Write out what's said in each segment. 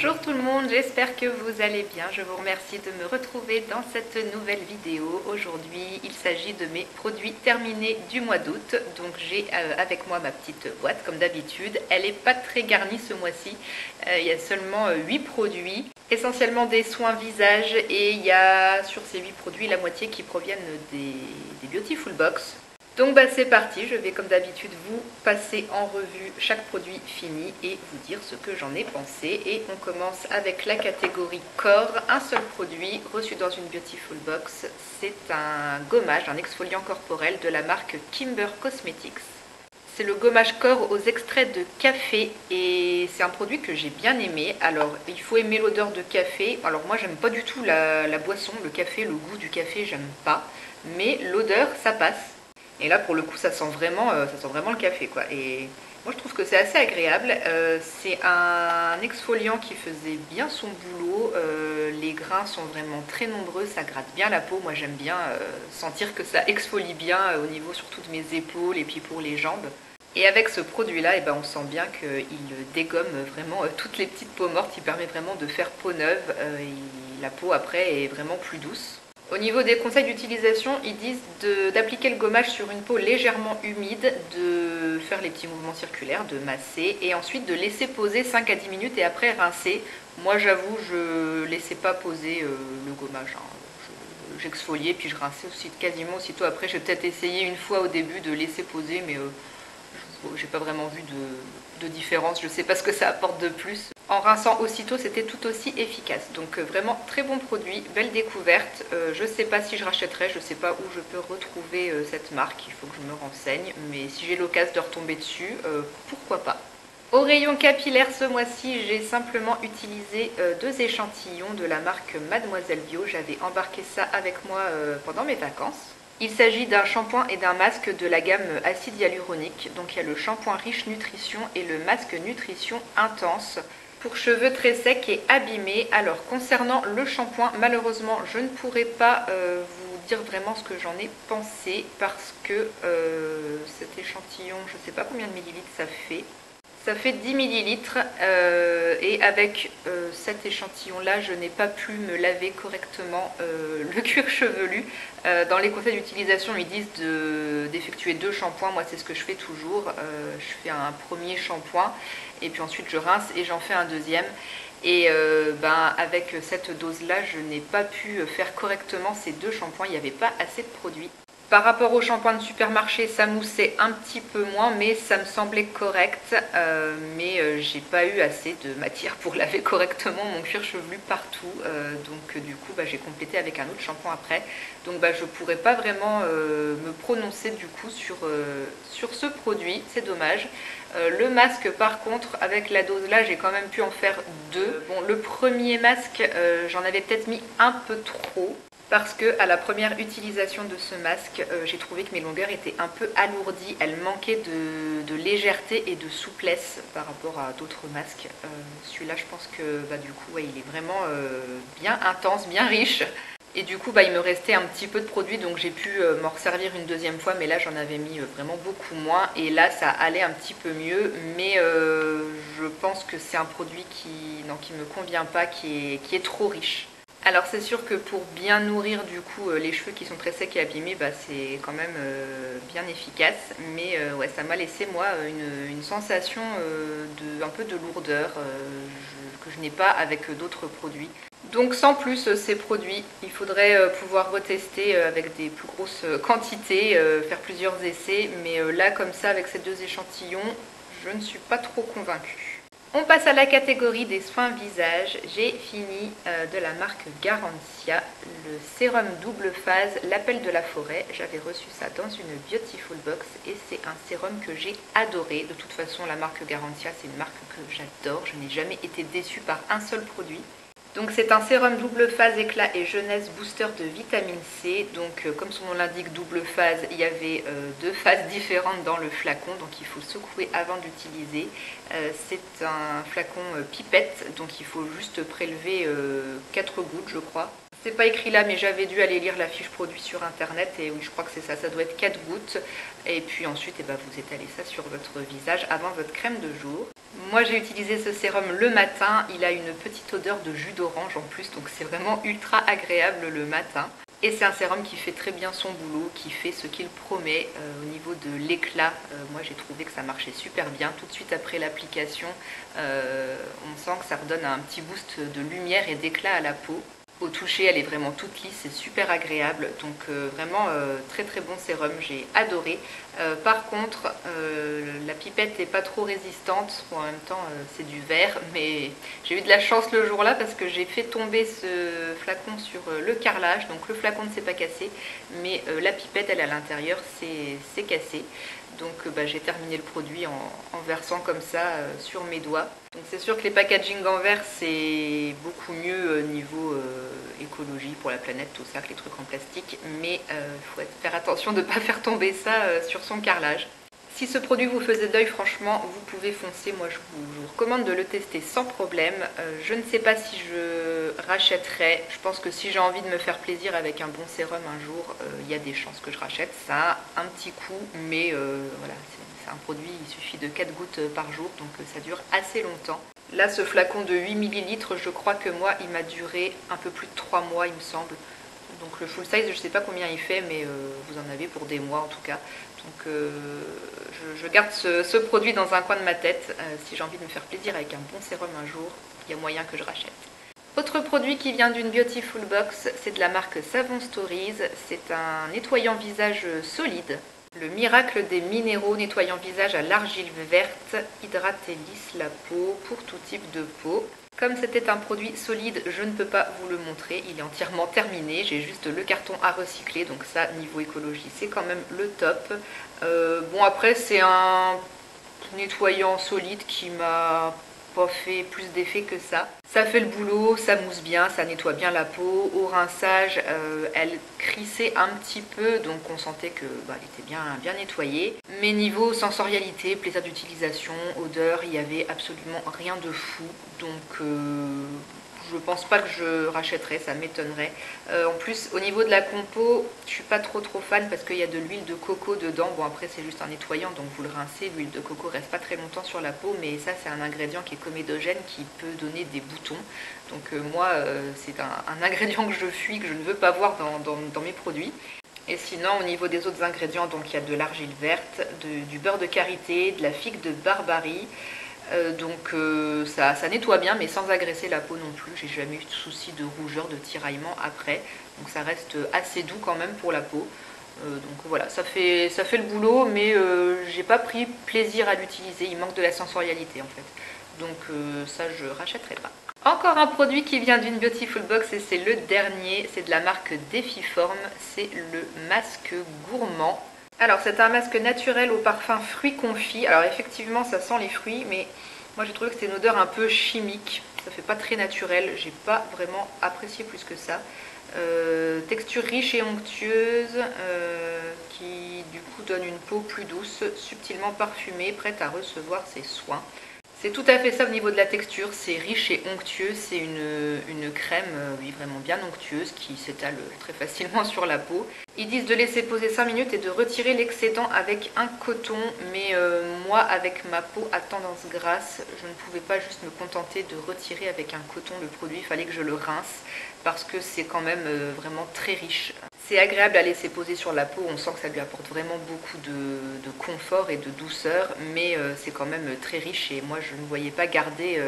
Bonjour tout le monde, j'espère que vous allez bien. Je vous remercie de me retrouver dans cette nouvelle vidéo. Aujourd'hui, il s'agit de mes produits terminés du mois d'août. Donc j'ai avec moi ma petite boîte comme d'habitude. Elle n'est pas très garnie ce mois-ci. Il y a seulement 8 produits, essentiellement des soins visage. Et il y a sur ces 8 produits la moitié qui proviennent des Beautiful Box. Donc c'est parti, je vais comme d'habitude vous passer en revue chaque produit fini et vous dire ce que j'en ai pensé. Et on commence avec la catégorie corps, un seul produit reçu dans une Beautiful Box. C'est un gommage, un exfoliant corporel de la marque Kimber Cosmetics. C'est le gommage corps aux extraits de café et c'est un produit que j'ai bien aimé. Alors il faut aimer l'odeur de café. Alors moi j'aime pas du tout la boisson, le café, le goût du café j'aime pas. Mais l'odeur ça passe. Et là, pour le coup, ça sent vraiment le café, quoi. Et moi, je trouve que c'est assez agréable. C'est un exfoliant qui faisait bien son boulot. Les grains sont vraiment très nombreux, ça gratte bien la peau. Moi, j'aime bien sentir que ça exfolie bien au niveau surtout de mes épaules et puis pour les jambes. Et avec ce produit-là, on sent bien qu'il dégomme vraiment toutes les petites peaux mortes. Il permet vraiment de faire peau neuve. La peau, après, est vraiment plus douce. Au niveau des conseils d'utilisation, ils disent d'appliquer le gommage sur une peau légèrement humide, de faire les petits mouvements circulaires, de masser et ensuite de laisser poser 5 à 10 minutes et après rincer. Moi j'avoue, je ne laissais pas poser le gommage. J'exfoliais puis je rinçais aussi, quasiment aussitôt après. J'ai peut-être essayé une fois au début de laisser poser mais j'ai pas vraiment vu de différence. Je sais pas ce que ça apporte de plus. En rinçant aussitôt, c'était tout aussi efficace. Donc vraiment très bon produit, belle découverte. Je sais pas si je rachèterai, je sais pas où je peux retrouver cette marque. Il faut que je me renseigne. Mais si j'ai l'occasion de retomber dessus, pourquoi pas. Au rayon capillaire ce mois-ci, j'ai simplement utilisé 2 échantillons de la marque Mademoiselle Bio. J'avais embarqué ça avec moi pendant mes vacances. Il s'agit d'un shampoing et d'un masque de la gamme acide hyaluronique. Donc il y a le shampoing riche nutrition et le masque nutrition intense pour cheveux très secs et abîmés. Alors concernant le shampoing, malheureusement je ne pourrai pas vous dire vraiment ce que j'en ai pensé parce que cet échantillon, je ne sais pas combien de millilitres ça fait. Ça fait 10 millilitres et avec cet échantillon-là, je n'ai pas pu me laver correctement le cuir chevelu. Dans les conseils d'utilisation, ils disent d'effectuer 2 shampoings. Moi, c'est ce que je fais toujours. Je fais un premier shampoing et puis ensuite je rince et j'en fais un deuxième. Et avec cette dose-là, je n'ai pas pu faire correctement ces 2 shampoings. Il n'y avait pas assez de produit. Par rapport au shampoing de supermarché, ça moussait un petit peu moins, mais ça me semblait correct. Mais j'ai pas eu assez de matière pour laver correctement mon cuir chevelu partout. Donc du coup, j'ai complété avec un autre shampoing après. Donc je pourrais pas vraiment me prononcer du coup sur ce produit. C'est dommage. Le masque par contre, avec la dose là, j'ai quand même pu en faire 2. Bon, le premier masque, j'en avais peut-être mis un peu trop. Parce que à la première utilisation de ce masque, j'ai trouvé que mes longueurs étaient un peu alourdies. Elles manquaient de légèreté et de souplesse par rapport à d'autres masques. Celui-là, je pense que du coup, il est vraiment bien intense, bien riche. Et du coup, il me restait un petit peu de produit, donc j'ai pu m'en resservir une deuxième fois. Mais là, j'en avais mis vraiment beaucoup moins. Et là, ça allait un petit peu mieux. Mais je pense que c'est un produit qui me convient pas, qui est trop riche. Alors c'est sûr que pour bien nourrir du coup les cheveux qui sont très secs et abîmés, c'est quand même bien efficace. Mais ouais, ça m'a laissé moi une sensation un peu de lourdeur que je n'ai pas avec d'autres produits. Donc sans plus ces produits, il faudrait pouvoir retester avec des plus grosses quantités, faire plusieurs essais. Mais là comme ça avec ces 2 échantillons, je ne suis pas trop convaincue. On passe à la catégorie des soins visage. J'ai fini de la marque Garantia, le sérum double phase, l'appel de la forêt. J'avais reçu ça dans une Beautiful Box et c'est un sérum que j'ai adoré. De toute façon, la marque Garantia, c'est une marque que j'adore. Je n'ai jamais été déçue par un seul produit. Donc c'est un sérum double phase éclat et jeunesse booster de vitamine C. Donc comme son nom l'indique, double phase, il y avait 2 phases différentes dans le flacon. Donc il faut secouer avant d'utiliser. C'est un flacon pipette, donc il faut juste prélever 4 gouttes je crois. C'est pas écrit là, mais j'avais dû aller lire la fiche produit sur internet et oui, je crois que c'est ça, ça doit être 4 gouttes. Et puis ensuite, eh ben, vous étalez ça sur votre visage avant votre crème de jour. Moi, j'ai utilisé ce sérum le matin, il a une petite odeur de jus d'orange en plus, donc c'est vraiment ultra agréable le matin. Et c'est un sérum qui fait très bien son boulot, qui fait ce qu'il promet au niveau de l'éclat. Moi, j'ai trouvé que ça marchait super bien. Tout de suite après l'application, on sent que ça redonne un petit boost de lumière et d'éclat à la peau. Au toucher, elle est vraiment toute lisse, c'est super agréable. Donc vraiment très très bon sérum, j'ai adoré. Par contre, la pipette n'est pas trop résistante. Bon, en même temps, c'est du verre, mais j'ai eu de la chance le jour-là parce que j'ai fait tomber ce flacon sur le carrelage. Donc le flacon ne s'est pas cassé, mais la pipette, elle à l'intérieur, c'est cassé. Donc j'ai terminé le produit en versant comme ça sur mes doigts. Donc c'est sûr que les packaging en verre c'est beaucoup mieux niveau écologie pour la planète, tout ça, que les trucs en plastique. Mais il faut faire attention de ne pas faire tomber ça sur son carrelage. Si ce produit vous faisait d'œil, franchement, vous pouvez foncer. Moi, je vous recommande de le tester sans problème. Je ne sais pas si je rachèterai. Je pense que si j'ai envie de me faire plaisir avec un bon sérum un jour, il y a des chances que je rachète. Ça a un petit coup, mais voilà, c'est un produit, il suffit de 4 gouttes par jour, donc ça dure assez longtemps. Là, ce flacon de 8 ml, je crois que moi, il m'a duré un peu plus de 3 mois, il me semble. Donc le full size, je ne sais pas combien il fait, mais vous en avez pour des mois en tout cas. Donc je garde ce produit dans un coin de ma tête. Si j'ai envie de me faire plaisir avec un bon sérum un jour, il y a moyen que je rachète. Autre produit qui vient d'une Beautiful Box, c'est de la marque Savon Stories. C'est un nettoyant visage solide. Le miracle des minéraux nettoyant visage à l'argile verte, hydrate et lisse la peau pour tout type de peau. Comme c'était un produit solide, je ne peux pas vous le montrer, il est entièrement terminé, j'ai juste le carton à recycler, donc ça, niveau écologie, c'est quand même le top. Bon, après, c'est un nettoyant solide qui m'a pas fait plus d'effet que ça. Ça fait le boulot, ça mousse bien, ça nettoie bien la peau. Au rinçage, elle crissait un petit peu, donc on sentait que elle était bien nettoyée. Mais niveau sensorialité, plaisir d'utilisation, odeur, il n'y avait absolument rien de fou. Donc je pense pas que je rachèterais, ça m'étonnerait. En plus, au niveau de la compo, je suis pas trop fan parce qu'il y a de l'huile de coco dedans. Bon, après, c'est juste un nettoyant, donc vous le rincez. L'huile de coco reste pas très longtemps sur la peau, mais ça, c'est un ingrédient qui est comédogène, qui peut donner des boutons. Donc moi, c'est un ingrédient que je fuis, que je ne veux pas voir dans mes produits. Et sinon, au niveau des autres ingrédients, donc il y a de l'argile verte, du beurre de karité, de la figue de Barbarie. Donc ça nettoie bien mais sans agresser la peau non plus. J'ai jamais eu de souci de rougeur, de tiraillement après. Donc ça reste assez doux quand même pour la peau. Donc voilà, ça fait le boulot mais j'ai pas pris plaisir à l'utiliser. Il manque de la sensorialité en fait. Donc ça je rachèterai pas. Encore un produit qui vient d'une Beautiful Box et c'est le dernier. C'est de la marque Defiform. C'est le masque gourmand. Alors c'est un masque naturel au parfum fruits confits. Alors effectivement ça sent les fruits mais moi j'ai trouvé que c'était une odeur un peu chimique. Ça fait pas très naturel, j'ai pas vraiment apprécié plus que ça. Texture riche et onctueuse qui du coup donne une peau plus douce, subtilement parfumée, prête à recevoir ses soins. C'est tout à fait ça au niveau de la texture, c'est riche et onctueux, c'est une crème oui, vraiment bien onctueuse qui s'étale très facilement sur la peau. Ils disent de laisser poser 5 minutes et de retirer l'excédent avec un coton, mais moi avec ma peau à tendance grasse, je ne pouvais pas juste me contenter de retirer avec un coton le produit, il fallait que je le rince parce que c'est quand même vraiment très riche. C'est agréable à laisser poser sur la peau, on sent que ça lui apporte vraiment beaucoup de confort et de douceur, mais c'est quand même très riche et moi je ne voyais pas garder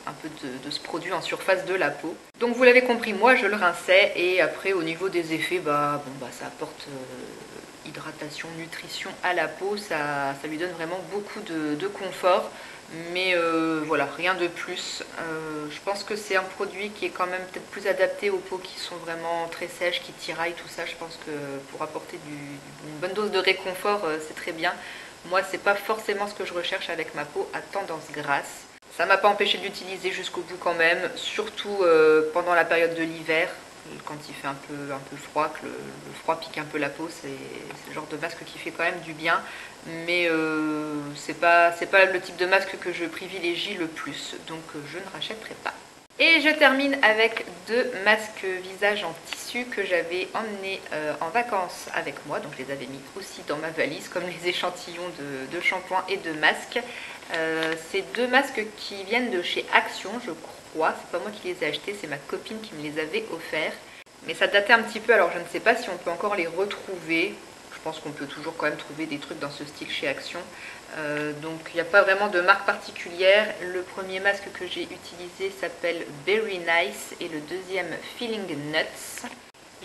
un peu de ce produit en surface de la peau. Donc vous l'avez compris, moi je le rinçais et après au niveau des effets, ça apporte hydratation, nutrition à la peau, ça lui donne vraiment beaucoup de confort. Mais voilà, rien de plus. Je pense que c'est un produit qui est quand même peut-être plus adapté aux peaux qui sont vraiment très sèches, qui tiraillent, tout ça. Je pense que pour apporter une bonne dose de réconfort, c'est très bien. Moi, c'est pas forcément ce que je recherche avec ma peau à tendance grasse. Ça m'a pas empêché de l'utiliser jusqu'au bout quand même, surtout pendant la période de l'hiver. Quand il fait un peu froid, que le froid pique un peu la peau, c'est le genre de masque qui fait quand même du bien. Mais c'est pas le type de masque que je privilégie le plus, donc je ne rachèterai pas. Et je termine avec 2 masques visage en tissu que j'avais emmenés en vacances avec moi. Donc je les avais mis aussi dans ma valise comme les échantillons de shampoing et de masques. C'est 2 masques qui viennent de chez Action, je crois. C'est pas moi qui les ai achetés, c'est ma copine qui me les avait offerts. Mais ça datait un petit peu, alors je ne sais pas si on peut encore les retrouver. Je pense qu'on peut toujours quand même trouver des trucs dans ce style chez Action. Donc il n'y a pas vraiment de marque particulière. Le premier masque que j'ai utilisé s'appelle Very Nice et le deuxième Feeling Nuts.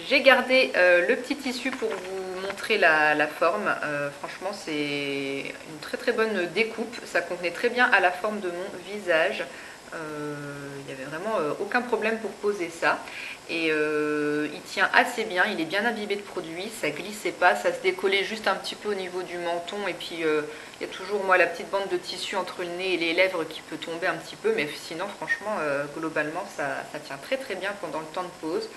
J'ai gardé le petit tissu pour vous montrer la forme. Franchement c'est une très très bonne découpe. Ça convenait très bien à la forme de mon visage. Il n'y avait vraiment aucun problème pour poser ça. Et il tient assez bien, il est bien imbibé de produit, ça glissait pas, ça se décollait juste un petit peu au niveau du menton. Et puis il y a toujours moi la petite bande de tissu entre le nez et les lèvres qui peut tomber un petit peu. Mais sinon franchement globalement ça tient très très bien pendant le temps de pose.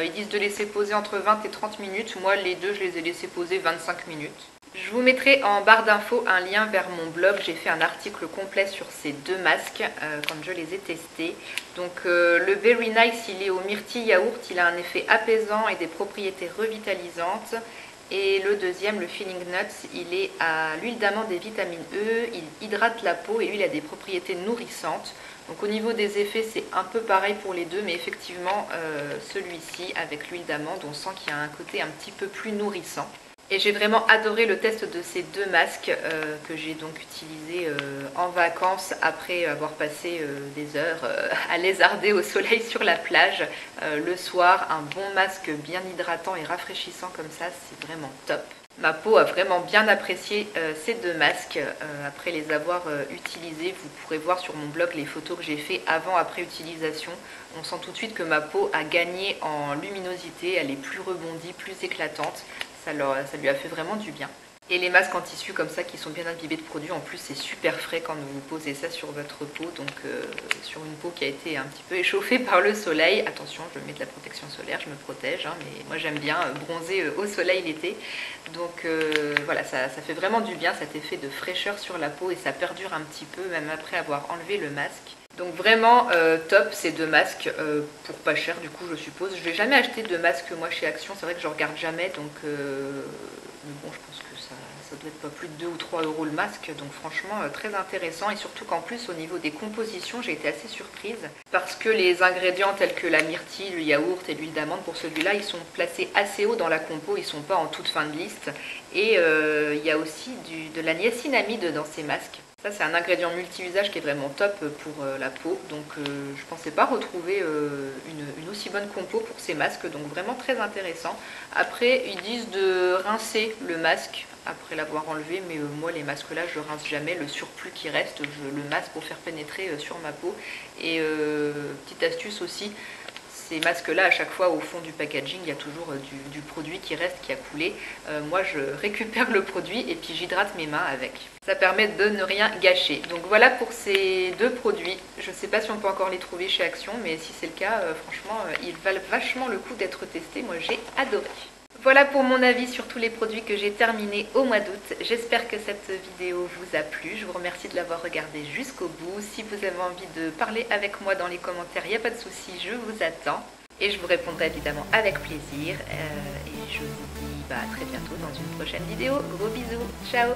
Ils disent de laisser poser entre 20 et 30 minutes. Moi les deux je les ai laissés poser 25 minutes. Je vous mettrai en barre d'infos un lien vers mon blog. J'ai fait un article complet sur ces 2 masques quand je les ai testés. Donc le Very Nice, il est au myrtille yaourt. Il a un effet apaisant et des propriétés revitalisantes. Et le deuxième, le Feeling Nuts, il est à l'huile d'amande et vitamine E. Il hydrate la peau et lui, il a des propriétés nourrissantes. Donc au niveau des effets, c'est un peu pareil pour les deux. Mais effectivement, celui-ci, avec l'huile d'amande, on sent qu'il y a un côté un petit peu plus nourrissant. Et j'ai vraiment adoré le test de ces 2 masques que j'ai donc utilisés en vacances après avoir passé des heures à lézarder au soleil sur la plage. Le soir, un bon masque bien hydratant et rafraîchissant comme ça, c'est vraiment top. Ma peau a vraiment bien apprécié ces 2 masques après les avoir utilisés. Vous pourrez voir sur mon blog les photos que j'ai fait avant-après utilisation. On sent tout de suite que ma peau a gagné en luminosité, elle est plus rebondie, plus éclatante. Ça lui a fait vraiment du bien. Et les masques en tissu comme ça qui sont bien imbibés de produits, en plus c'est super frais quand vous posez ça sur votre peau. Donc sur une peau qui a été un petit peu échauffée par le soleil. Attention, je mets de la protection solaire, je me protège. Mais moi j'aime bien bronzer au soleil l'été. Donc voilà, ça fait vraiment du bien cet effet de fraîcheur sur la peau. Et ça perdure un petit peu même après avoir enlevé le masque. Donc vraiment top ces 2 masques pour pas cher du coup je suppose. Je n'ai jamais acheté de masque moi chez Action, c'est vrai que je regarde jamais donc mais bon je pense que ça doit être pas plus de 2 ou 3 euros le masque. Donc franchement très intéressant et surtout qu'en plus au niveau des compositions j'ai été assez surprise. Parce que les ingrédients tels que la myrtille, le yaourt et l'huile d'amande pour celui-là ils sont placés assez haut dans la compo, ils sont pas en toute fin de liste. Et il y a aussi de la niacinamide dans ces masques. Ça c'est un ingrédient multi-usage qui est vraiment top pour la peau, donc je pensais pas retrouver une aussi bonne compo pour ces masques, donc vraiment très intéressant. Après ils disent de rincer le masque après l'avoir enlevé, mais moi les masques là je rince jamais, le surplus qui reste je le masse pour faire pénétrer sur ma peau. Et petite astuce aussi, ces masques là à chaque fois au fond du packaging il y a toujours du produit qui reste, qui a coulé. Moi je récupère le produit et puis j'hydrate mes mains avec. Ça permet de ne rien gâcher. Donc voilà pour ces 2 produits. Je ne sais pas si on peut encore les trouver chez Action, mais si c'est le cas, franchement ils valent vachement le coup d'être testés. Moi j'ai adoré. Voilà pour mon avis sur tous les produits que j'ai terminés au mois d'août. J'espère que cette vidéo vous a plu. Je vous remercie de l'avoir regardée jusqu'au bout. Si vous avez envie de parler avec moi dans les commentaires, il n'y a pas de souci, je vous attends. Et je vous répondrai évidemment avec plaisir. Et je vous dis à très bientôt dans une prochaine vidéo. Gros bisous, ciao!